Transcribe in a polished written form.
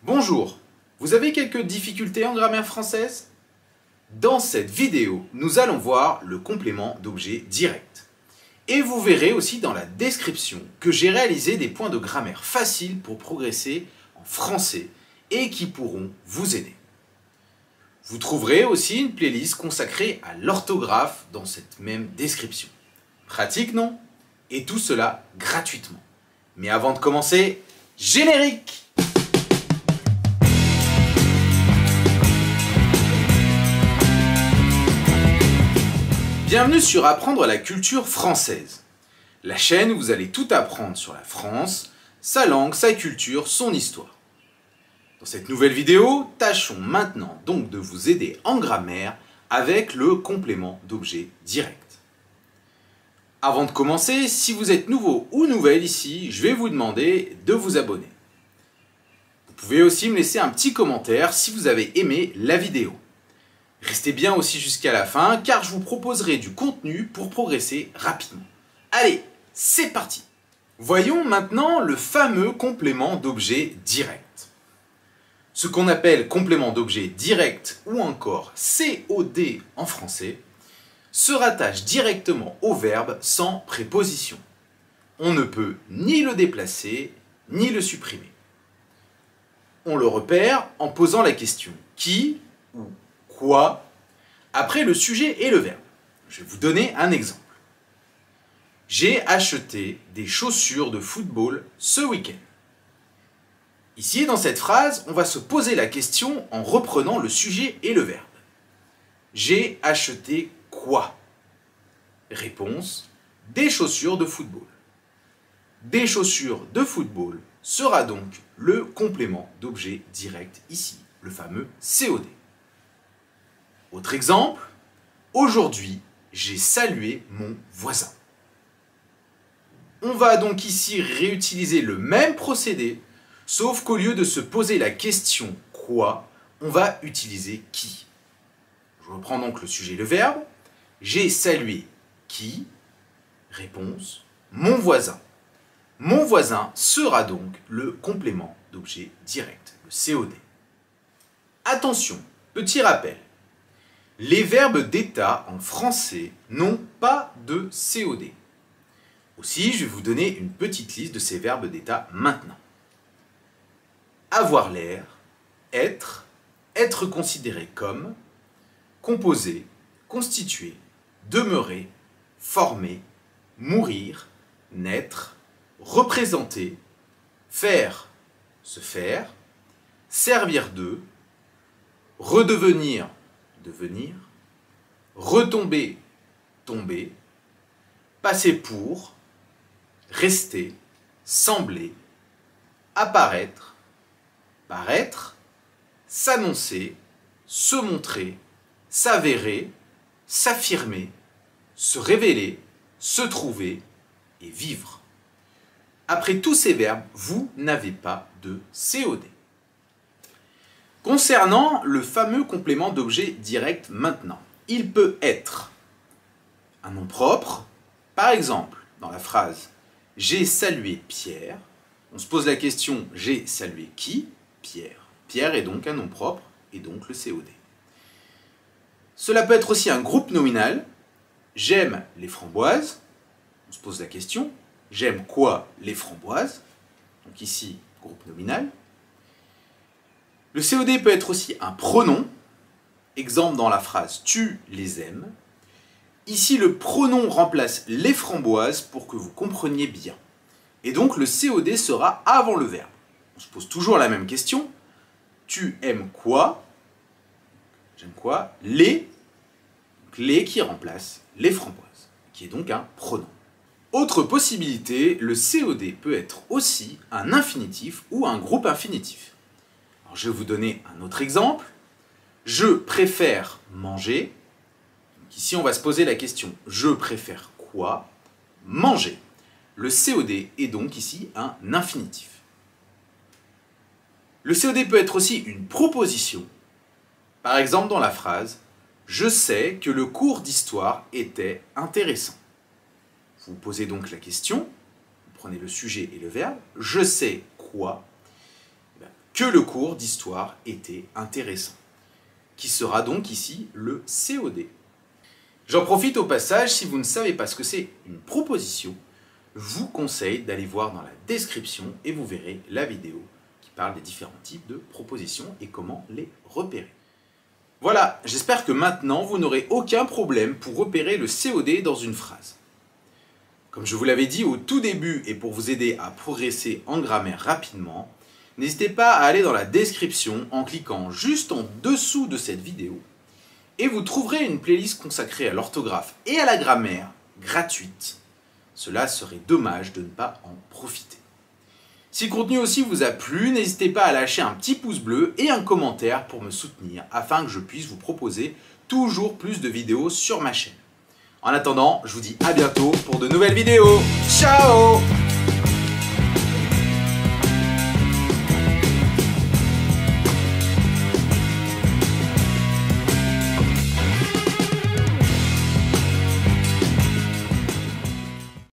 Bonjour, vous avez quelques difficultés en grammaire française? Dans cette vidéo, nous allons voir le complément d'objet direct. Et vous verrez aussi dans la description que j'ai réalisé des points de grammaire faciles pour progresser en français et qui pourront vous aider. Vous trouverez aussi une playlist consacrée à l'orthographe dans cette même description. Pratique, non? Et tout cela gratuitement. Mais avant de commencer, générique! Bienvenue sur Apprendre la culture française. La chaîne où vous allez tout apprendre sur la France, sa langue, sa culture, son histoire. Dans cette nouvelle vidéo, tâchons maintenant donc de vous aider en grammaire avec le complément d'objet direct. Avant de commencer, si vous êtes nouveau ou nouvelle ici, je vais vous demander de vous abonner. Vous pouvez aussi me laisser un petit commentaire si vous avez aimé la vidéo. Restez bien aussi jusqu'à la fin car je vous proposerai du contenu pour progresser rapidement. Allez, c'est parti! Voyons maintenant le fameux complément d'objet direct. Ce qu'on appelle complément d'objet direct ou encore COD en français se rattache directement au verbe sans préposition. On ne peut ni le déplacer ni le supprimer. On le repère en posant la question qui ou quoi après le sujet et le verbe. Je vais vous donner un exemple. J'ai acheté des chaussures de football ce week-end. Ici, dans cette phrase, on va se poser la question en reprenant le sujet et le verbe. J'ai acheté quoi? Réponse, des chaussures de football. Des chaussures de football sera donc le complément d'objet direct ici, le fameux COD. Autre exemple, aujourd'hui, j'ai salué mon voisin. On va donc ici réutiliser le même procédé, sauf qu'au lieu de se poser la question quoi, on va utiliser qui. Je reprends donc le sujet et le verbe. J'ai salué qui? Réponse, mon voisin. Mon voisin sera donc le complément d'objet direct, le COD. Attention, petit rappel. Les verbes d'état en français n'ont pas de COD. Aussi, je vais vous donner une petite liste de ces verbes d'état maintenant. Avoir l'air, être, être considéré comme, composer, constituer, demeurer, former, mourir, naître, représenter, faire, se faire, servir de, redevenir, devenir, retomber, tomber, passer pour, rester, sembler, apparaître, paraître, s'annoncer, se montrer, s'avérer, s'affirmer, se révéler, se trouver et vivre. Après tous ces verbes, vous n'avez pas de COD. Concernant le fameux complément d'objet direct maintenant, il peut être un nom propre, par exemple dans la phrase « J'ai salué Pierre », on se pose la question « J'ai salué qui ?» Pierre. Pierre est donc un nom propre et donc le COD. Cela peut être aussi un groupe nominal, « J'aime les framboises », on se pose la question « J'aime quoi les framboises ?» Donc ici, groupe nominal. Le COD peut être aussi un pronom, exemple dans la phrase « tu les aimes ». Ici, le pronom remplace les framboises pour que vous compreniez bien. Et donc, le COD sera avant le verbe. On se pose toujours la même question. Tu aimes quoi? J'aime quoi? Les qui remplace les framboises, qui est donc un pronom. Autre possibilité, le COD peut être aussi un infinitif ou un groupe infinitif. Alors, je vais vous donner un autre exemple. Je préfère manger. Donc ici, on va se poser la question « Je préfère quoi ?» Manger. Le COD est donc ici un infinitif. Le COD peut être aussi une proposition. Par exemple, dans la phrase « Je sais que le cours d'histoire était intéressant ». Vous posez donc la question, vous prenez le sujet et le verbe « Je sais quoi ?» que le cours d'histoire était intéressant, qui sera donc ici le COD. J'en profite au passage, si vous ne savez pas ce que c'est une proposition, je vous conseille d'aller voir dans la description et vous verrez la vidéo qui parle des différents types de propositions et comment les repérer. Voilà, j'espère que maintenant vous n'aurez aucun problème pour repérer le COD dans une phrase. Comme je vous l'avais dit au tout début et pour vous aider à progresser en grammaire rapidement, n'hésitez pas à aller dans la description en cliquant juste en dessous de cette vidéo et vous trouverez une playlist consacrée à l'orthographe et à la grammaire gratuite. Cela serait dommage de ne pas en profiter. Si le contenu aussi vous a plu, n'hésitez pas à lâcher un petit pouce bleu et un commentaire pour me soutenir afin que je puisse vous proposer toujours plus de vidéos sur ma chaîne. En attendant, je vous dis à bientôt pour de nouvelles vidéos. Ciao!